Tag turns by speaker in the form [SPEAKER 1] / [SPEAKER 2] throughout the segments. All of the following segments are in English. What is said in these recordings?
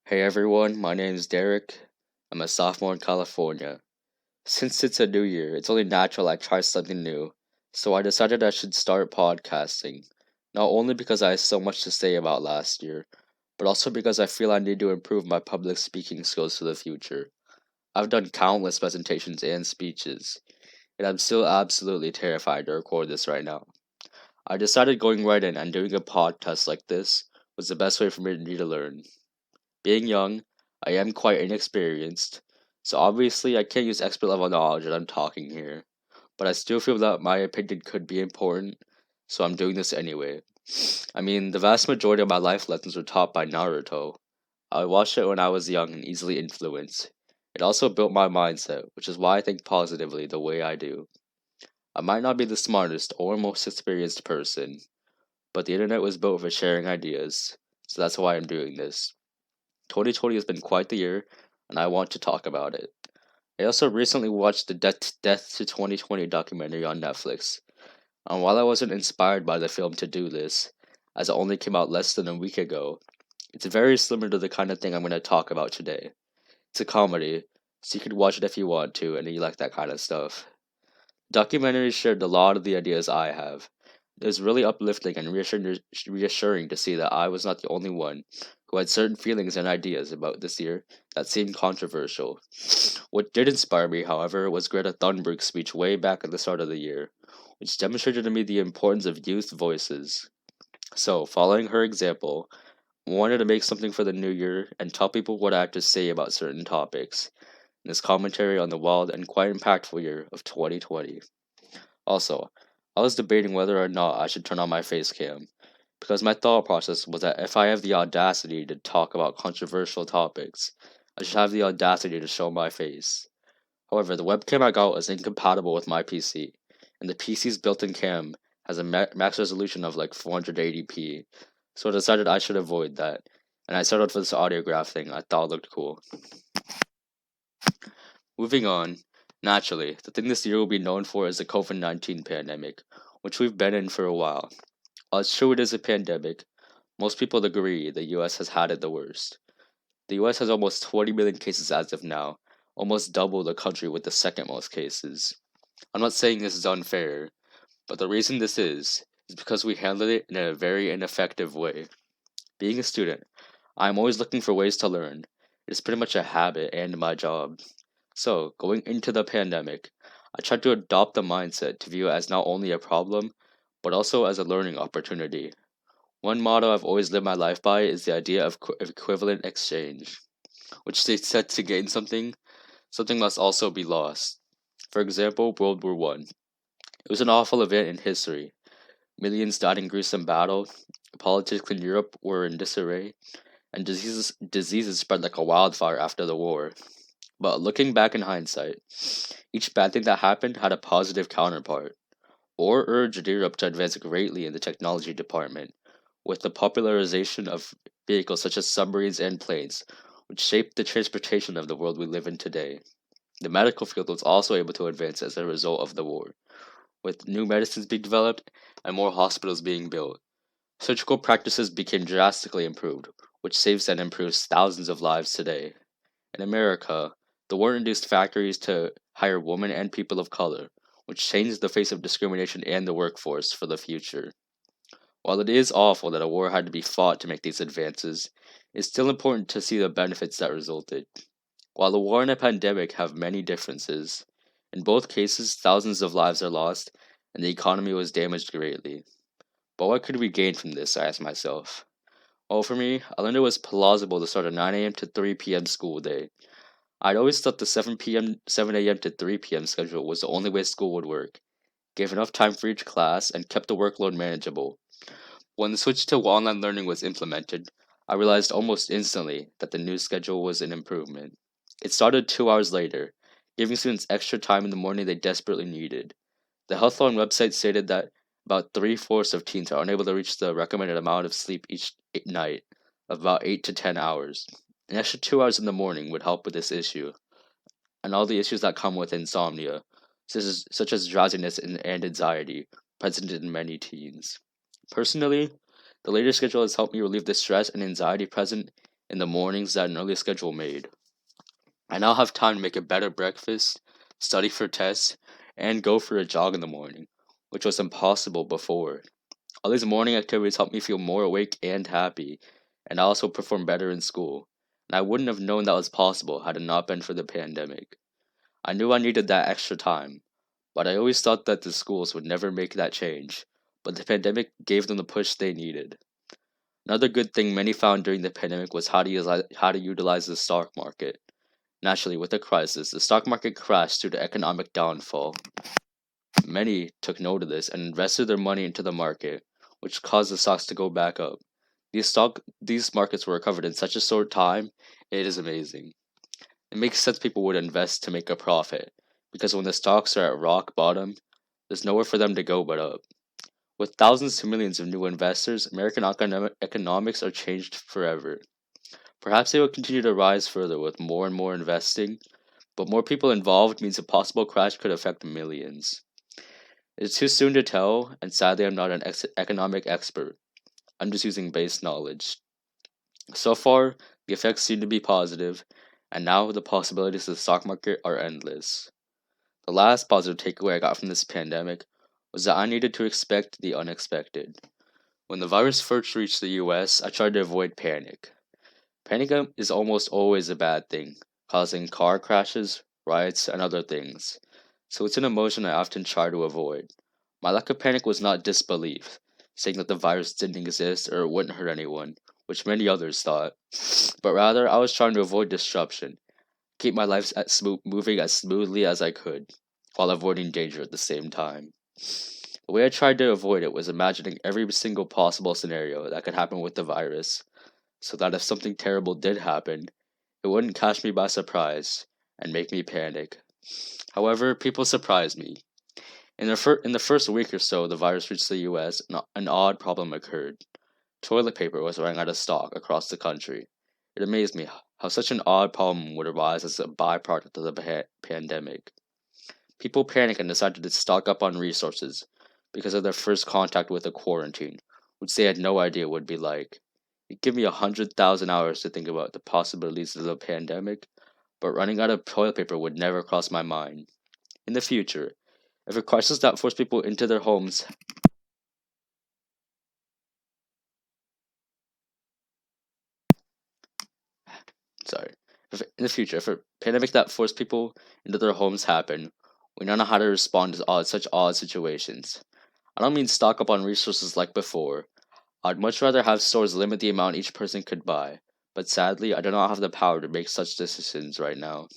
[SPEAKER 1] Hey everyone, my name is Derek. I'm a sophomore in California. Since it's a new year, it's only natural I try something new. So I decided I should start podcasting. Not only because I have so much to say about last year, but also because I feel I need to improve my public speaking skills for the future. I've done countless presentations and speeches, and I'm still absolutely terrified to record this right now. I decided going right in and doing a podcast like this was the best way for me to learn. Being young, I am quite inexperienced, so obviously I can't use expert level knowledge when I'm talking here, but I still feel that my opinion could be important, so I'm doing this anyway. I mean, the vast majority of my life lessons were taught by Naruto. I watched it when I was young and easily influenced. It also built my mindset, which is why I think positively the way I do. I might not be the smartest or most experienced person, but the internet was built for sharing ideas, so that's why I'm doing this. 2020 has been quite the year, and I want to talk about it. I also recently watched the Death to 2020 documentary on Netflix, and while I wasn't inspired by the film to do this, as it only came out less than a week ago, it's very similar to the kind of thing I'm going to talk about today. It's a comedy, so you can watch it if you want to and you like that kind of stuff. Documentary shared a lot of the ideas I have. It was really uplifting and reassuring to see that I was not the only one who had certain feelings and ideas about this year that seemed controversial. What did inspire me, however, was Greta Thunberg's speech way back at the start of the year, which demonstrated to me the importance of youth voices. So, following her example, I wanted to make something for the new year and tell people what I had to say about certain topics in this commentary on the wild and quite impactful year of 2020. Also, I was debating whether or not I should turn on my face cam, because my thought process was that if I have the audacity to talk about controversial topics, I should have the audacity to show my face. However, the webcam I got was incompatible with my PC, and the PC's built-in cam has a max resolution of like 480p, so I decided I should avoid that, and I settled for this audiograph thing I thought looked cool. Moving on, naturally, the thing this year will be known for is the COVID 19 pandemic, which we've been in for a while. While it's true it is a pandemic, most people agree the US has had it the worst. The US has almost 20 million cases as of now, almost double the country with the second most cases. I'm not saying this is unfair, but the reason this is because we handled it in a very ineffective way. Being a student, I'm always looking for ways to learn. It's pretty much a habit and my job. So, going into the pandemic, I tried to adopt the mindset to view it as not only a problem, but also as a learning opportunity. One motto I've always lived my life by is the idea of equivalent exchange, which states that to gain something, something must also be lost. For example, World War One. It was an awful event in history. Millions died in gruesome battle, politics in Europe were in disarray, and diseases spread like a wildfire after the war. But looking back in hindsight, each bad thing that happened had a positive counterpart. War urged Europe to advance greatly in the technology department, with the popularization of vehicles such as submarines and planes, which shaped the transportation of the world we live in today. The medical field was also able to advance as a result of the war, with new medicines being developed and more hospitals being built. Surgical practices became drastically improved, which saves and improves thousands of lives today. In America, the war induced factories to hire women and people of color, which changed the face of discrimination and the workforce for the future. While it is awful that a war had to be fought to make these advances, it's still important to see the benefits that resulted. While the war and a pandemic have many differences, in both cases thousands of lives are lost and the economy was damaged greatly. But what could we gain from this, I asked myself. Well, for me, I learned it was plausible to start a 9 a.m. to 3 p.m. school day. I'd always thought the 7 a.m. to 3 p.m. schedule was the only way school would work, gave enough time for each class, and kept the workload manageable. When the switch to online learning was implemented, I realized almost instantly that the new schedule was an improvement. It started 2 hours later, giving students extra time in the morning they desperately needed. The Healthline website stated that about three-fourths of teens are unable to reach the recommended amount of sleep each night of about 8 to 10 hours. An extra 2 hours in the morning would help with this issue and all the issues that come with insomnia, such as drowsiness and anxiety, present in many teens. Personally, the later schedule has helped me relieve the stress and anxiety present in the mornings that an early schedule made. I now have time to make a better breakfast, study for tests, and go for a jog in the morning, which was impossible before. All these morning activities help me feel more awake and happy, and I also perform better in school. And I wouldn't have known that was possible had it not been for the pandemic. I knew I needed that extra time, but I always thought that the schools would never make that change. But the pandemic gave them the push they needed. Another good thing many found during the pandemic was how to utilize the stock market. Naturally, with the crisis, the stock market crashed due to economic downfall. Many took note of this and invested their money into the market, which caused the stocks to go back up. These markets were recovered in such a short time, it is amazing. It makes sense people would invest to make a profit, because when the stocks are at rock bottom, there's nowhere for them to go but up. With thousands to millions of new investors, American economics are changed forever. Perhaps they will continue to rise further with more and more investing, but more people involved means a possible crash could affect millions. It's too soon to tell, and sadly, I'm not an economic expert. I'm just using base knowledge. So far, the effects seem to be positive, and now the possibilities of the stock market are endless. The last positive takeaway I got from this pandemic was that I needed to expect the unexpected. When the virus first reached the US, I tried to avoid panic. Panic is almost always a bad thing, causing car crashes, riots, and other things. So it's an emotion I often try to avoid. My lack of panic was not disbelief, saying that the virus didn't exist or it wouldn't hurt anyone, which many others thought, but rather I was trying to avoid disruption, keep my life moving as smoothly as I could, while avoiding danger at the same time. The way I tried to avoid it was imagining every single possible scenario that could happen with the virus, so that if something terrible did happen, it wouldn't catch me by surprise and make me panic. However, people surprised me. In the first week or so the virus reached the US, an odd problem occurred. Toilet paper was running out of stock across the country. It amazed me how such an odd problem would arise as a byproduct of the pandemic. People panicked and decided to stock up on resources because of their first contact with a quarantine, which they had no idea would be like. It gave me 100,000 hours to think about the possibilities of the pandemic, but running out of toilet paper would never cross my mind. In the future, if a crisis that forced people into their homes, sorry, if in the future, if a pandemic that forced people into their homes happened, we now know how to respond to such odd situations. I don't mean stock up on resources like before. I'd much rather have stores limit the amount each person could buy, but sadly, I do not have the power to make such decisions right now.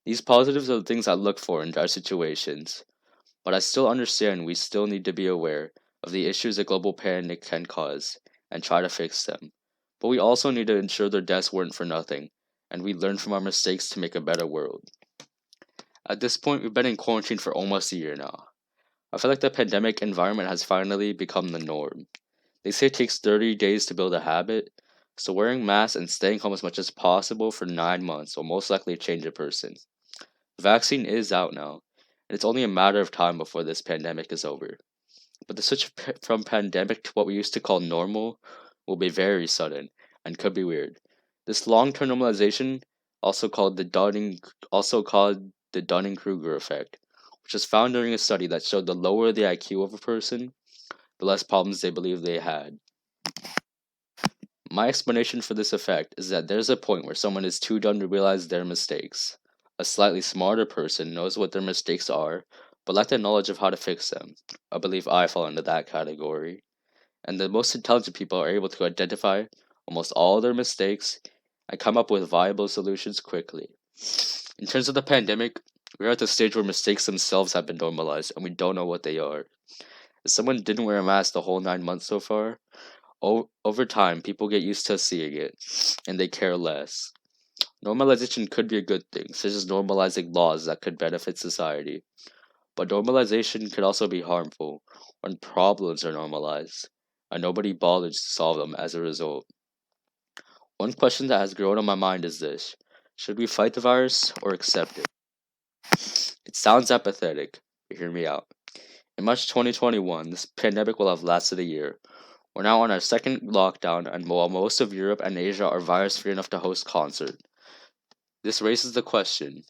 [SPEAKER 1] These positives are the things I look for in dire situations, but I still understand we still need to be aware of the issues a global panic can cause and try to fix them. But we also need to ensure their deaths weren't for nothing, and we learn from our mistakes to make a better world. At this point, we've been in quarantine for almost a year now. I feel like the pandemic environment has finally become the norm. They say it takes 30 days to build a habit, so wearing masks and staying home as much as possible for 9 months will most likely change a person. The vaccine is out now, and it's only a matter of time before this pandemic is over. But the switch from pandemic to what we used to call normal will be very sudden and could be weird. This long-term normalization, also called the Dunning-Kruger effect, which was found during a study that showed the lower the IQ of a person, the less problems they believed they had. My explanation for this effect is that there's a point where someone is too dumb to realize their mistakes. A slightly smarter person knows what their mistakes are, but lack the knowledge of how to fix them. I believe I fall into that category. And the most intelligent people are able to identify almost all their mistakes and come up with viable solutions quickly. In terms of the pandemic, we're at the stage where mistakes themselves have been normalized and we don't know what they are. If someone didn't wear a mask the whole 9 months so far, over time, people get used to seeing it, and they care less. Normalization could be a good thing, such as normalizing laws that could benefit society. But normalization could also be harmful when problems are normalized, and nobody bothers to solve them as a result. One question that has grown on my mind is this: should we fight the virus or accept it? It sounds apathetic, but hear me out. In March 2021, this pandemic will have lasted a year. We're now on our second lockdown, and while most of Europe and Asia are virus free enough to host concerts, this raises the question: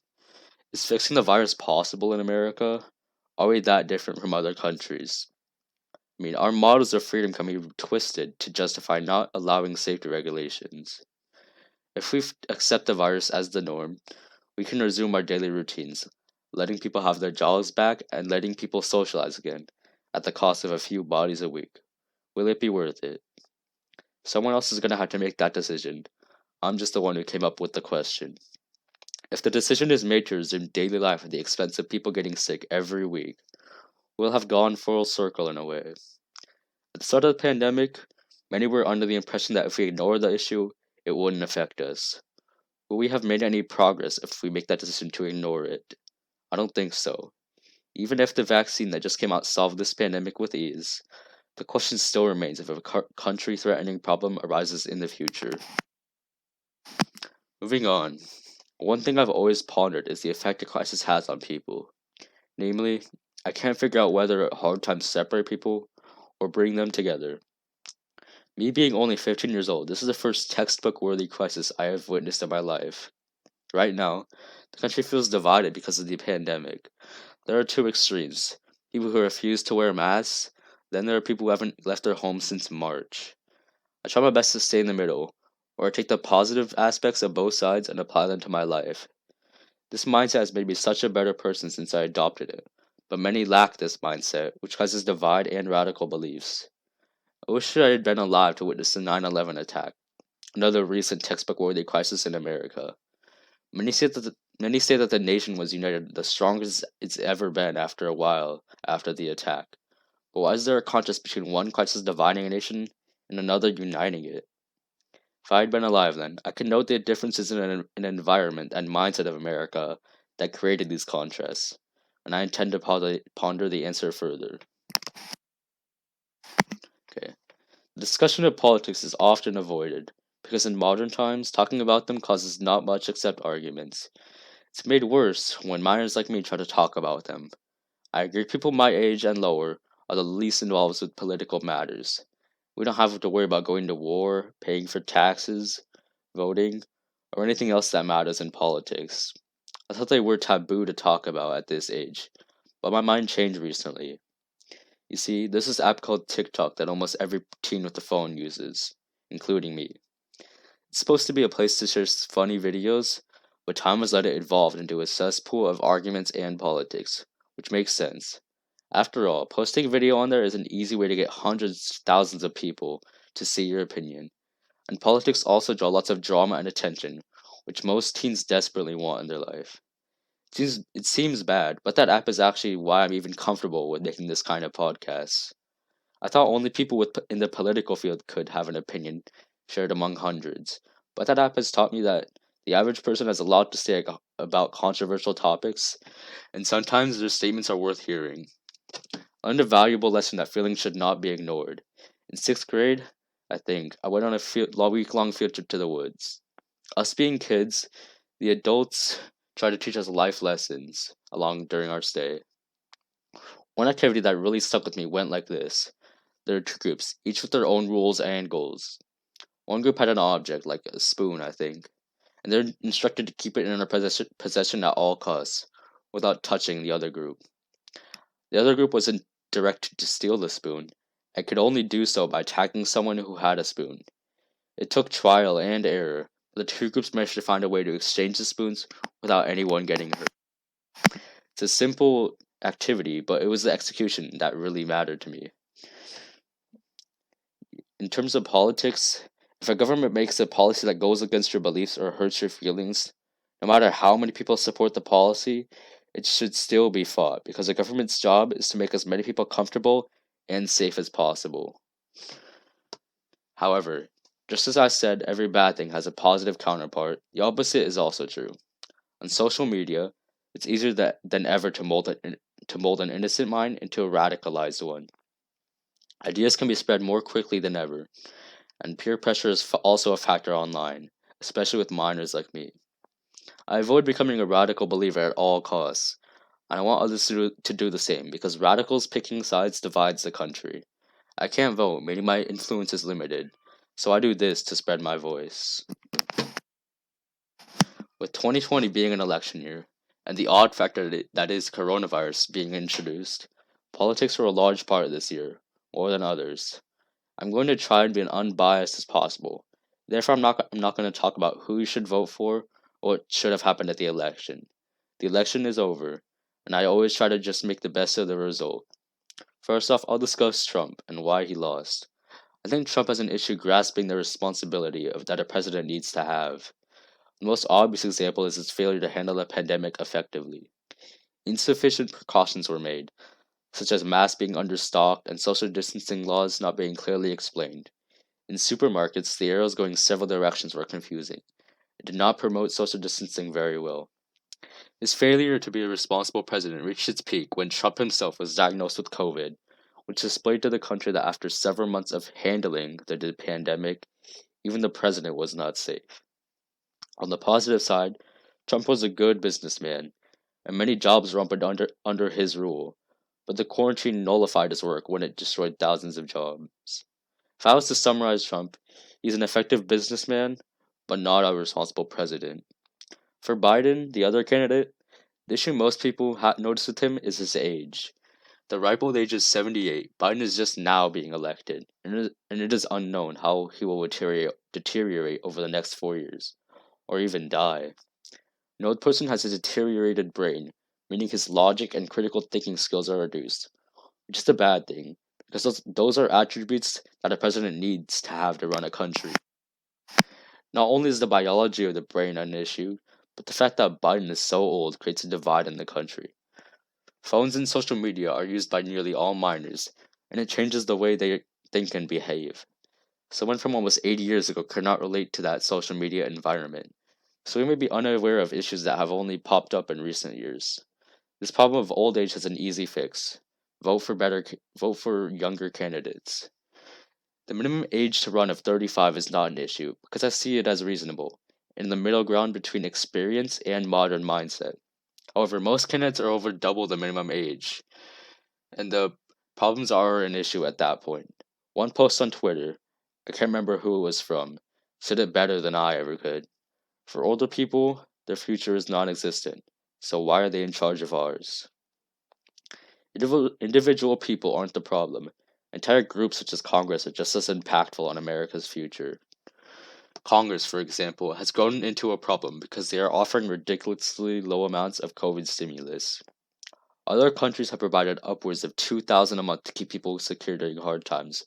[SPEAKER 1] is fixing the virus possible in America? Are we that different from other countries? I mean, our models of freedom can be twisted to justify not allowing safety regulations. If we accept the virus as the norm, we can resume our daily routines, letting people have their jobs back and letting people socialize again, at the cost of a few bodies a week. Will it be worth it? Someone else is going to have to make that decision. I'm just the one who came up with the question. If the decision is made to resume daily life at the expense of people getting sick every week, we'll have gone full circle in a way. At the start of the pandemic, many were under the impression that if we ignore the issue, it wouldn't affect us. Will we have made any progress if we make that decision to ignore it? I don't think so. Even if the vaccine that just came out solved this pandemic with ease, the question still remains if a country threatening problem arises in the future. Moving on, one thing I've always pondered is the effect a crisis has on people. Namely, I can't figure out whether hard times separate people or bring them together. Me being only 15 years old, this is the first textbook worthy crisis I have witnessed in my life. Right now, the country feels divided because of the pandemic. There are two extremes: people who refuse to wear masks, then there are people who haven't left their homes since March. I try my best to stay in the middle, or take the positive aspects of both sides and apply them to my life. This mindset has made me such a better person since I adopted it, but many lack this mindset, which causes divide and radical beliefs. I wish I had been alive to witness the 9/11 attack, another recent textbook worthy crisis in America. Many say that the nation was united the strongest it's ever been after a while after the attack. But why is there a contrast between one crisis dividing a nation and another uniting it? If I had been alive then, I could note the differences in an environment and mindset of America that created these contrasts, and I intend to ponder the answer further. Okay. The discussion of politics is often avoided, because in modern times, talking about them causes not much except arguments. It's made worse when minors like me try to talk about them. I agree people my age and lower are the least involved with political matters. We don't have to worry about going to war, paying for taxes, voting, or anything else that matters in politics. I thought they were taboo to talk about at this age, but my mind changed recently. You see, there's this app called TikTok that almost every teen with a phone uses, including me. It's supposed to be a place to share funny videos, but time has let it evolve into a cesspool of arguments and politics, which makes sense. After all, posting a video on there is an easy way to get hundreds, thousands of people to see your opinion. And politics also draw lots of drama and attention, which most teens desperately want in their life. It seems bad, but that app is actually why I'm even comfortable with making this kind of podcast. I thought only people in the political field could have an opinion shared among hundreds, but that app has taught me that the average person has a lot to say about controversial topics, and sometimes their statements are worth hearing. I learned a valuable lesson that feelings should not be ignored. In sixth grade, I think, I went on a week-long field trip to the woods. Us being kids, the adults tried to teach us life lessons along during our stay. One activity that really stuck with me went like this. There are two groups, each with their own rules and goals. One group had an object, like a spoon, I think, and they're instructed to keep it in their possession at all costs, without touching the other group. The other group wasn't directed to steal the spoon, and could only do so by attacking someone who had a spoon. It took trial and error, but the two groups managed to find a way to exchange the spoons without anyone getting hurt. It's a simple activity, but it was the execution that really mattered to me. In terms of politics, if a government makes a policy that goes against your beliefs or hurts your feelings, no matter how many people support the policy, it should still be fought because the government's job is to make as many people comfortable and safe as possible. However, just as I said every bad thing has a positive counterpart, the opposite is also true. On social media, it's easier than ever to mold an innocent mind into a radicalized one. Ideas can be spread more quickly than ever, and peer pressure is also a factor online, especially with minors like me. I avoid becoming a radical believer at all costs, and I want others to do the same because radicals picking sides divides the country. I can't vote, meaning my influence is limited, so I do this to spread my voice. With 2020 being an election year, and the odd factor that is coronavirus being introduced, politics were a large part of this year, more than others. I'm going to try and be as unbiased as possible. Therefore, I'm not going to talk about who you should vote for or what should have happened at the election. The election is over, and I always try to just make the best of the result. First off, I'll discuss Trump and why he lost. I think Trump has an issue grasping the responsibility of that a president needs to have. The most obvious example is his failure to handle the pandemic effectively. Insufficient precautions were made, such as masks being understocked and social distancing laws not being clearly explained. In supermarkets, the arrows going several directions were confusing. It did not promote social distancing very well. His failure to be a responsible president reached its peak when Trump himself was diagnosed with COVID, which displayed to the country that after several months of handling the pandemic, even the president was not safe. On the positive side, Trump was a good businessman, and many jobs were opened under his rule, but the quarantine nullified his work when it destroyed thousands of jobs. If I was to summarize Trump, he's an effective businessman, but not a responsible president. For Biden, the other candidate, the issue most people notice with him is his age. The ripe old age is 78. Biden is just now being elected, and it is unknown how he will deteriorate over the next 4 years, or even die. No person has a deteriorated brain, meaning his logic and critical thinking skills are reduced, which is a bad thing, because those are attributes that a president needs to have to run a country. Not only is the biology of the brain an issue, but the fact that Biden is so old creates a divide in the country. Phones and social media are used by nearly all minors, and it changes the way they think and behave. Someone from almost 80 years ago could not relate to that social media environment, so we may be unaware of issues that have only popped up in recent years. This problem of old age has an easy fix. Vote for younger candidates. The minimum age to run of 35 is not an issue because I see it as reasonable, in the middle ground between experience and modern mindset. However, most candidates are over double the minimum age, and the problems are an issue at that point. One post on Twitter, I can't remember who it was from, said it better than I ever could. For older people, their future is non existent, so why are they in charge of ours? Individual people aren't the problem. Entire groups such as Congress are just as impactful on America's future. Congress, for example, has grown into a problem because they are offering ridiculously low amounts of COVID stimulus. Other countries have provided upwards of $2,000 a month to keep people secure during hard times,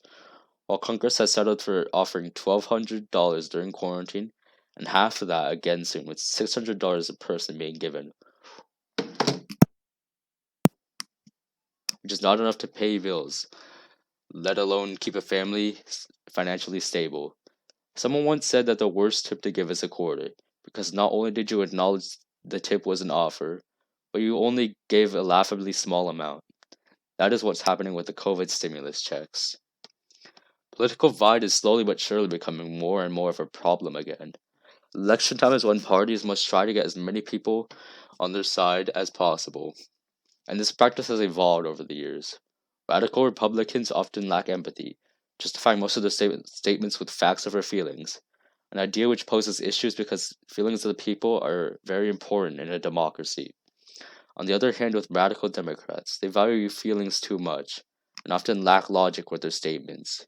[SPEAKER 1] while Congress has settled for offering $1,200 during quarantine and half of that again soon, with $600 a person being given, which is not enough to pay bills, let alone keep a family financially stable. Someone once said that the worst tip to give is a quarter, because not only did you acknowledge the tip was an offer, but you only gave a laughably small amount. That is what's happening with the COVID stimulus checks. Political divide is slowly but surely becoming more and more of a problem again. Election time is when parties must try to get as many people on their side as possible, and this practice has evolved over the years. Radical Republicans often lack empathy, justifying most of their statements with facts over feelings, an idea which poses issues because feelings of the people are very important in a democracy. On the other hand, with radical Democrats, they value feelings too much and often lack logic with their statements.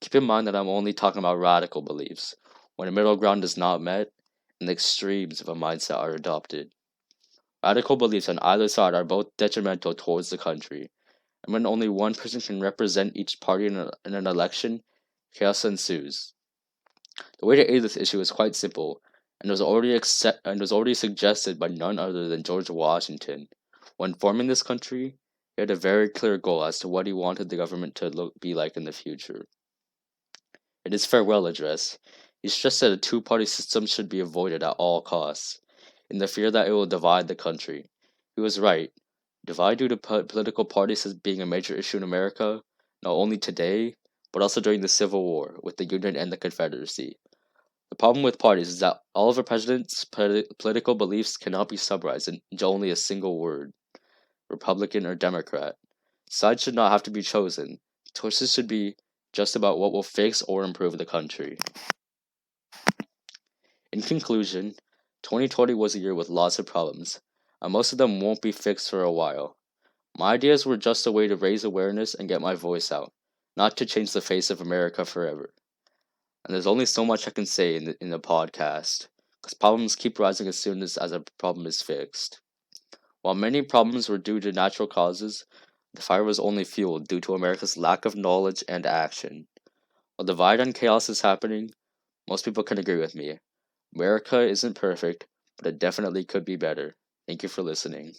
[SPEAKER 1] Keep in mind that I'm only talking about radical beliefs, when a middle ground is not met and the extremes of a mindset are adopted. Radical beliefs on either side are both detrimental towards the country, and when only one person can represent each party in an election, chaos ensues. The way to aid this issue is quite simple, and was already suggested by none other than George Washington. When forming this country, he had a very clear goal as to what he wanted the government to be like in the future. In his farewell address, he stressed that a two-party system should be avoided at all costs, in the fear that it will divide the country. He was right. Divide due to political parties as being a major issue in America, not only today, but also during the Civil War with the Union and the Confederacy. The problem with parties is that all of a president's political beliefs cannot be summarized into only a single word, Republican or Democrat. Sides should not have to be chosen. Choices should be just about what will fix or improve the country. In conclusion, 2020 was a year with lots of problems, and most of them won't be fixed for a while. My ideas were just a way to raise awareness and get my voice out, not to change the face of America forever. And there's only so much I can say in the podcast, because problems keep rising as soon as a problem is fixed. While many problems were due to natural causes, the fire was only fueled due to America's lack of knowledge and action. While divide and chaos is happening, most people can agree with me. America isn't perfect, but it definitely could be better. Thank you for listening.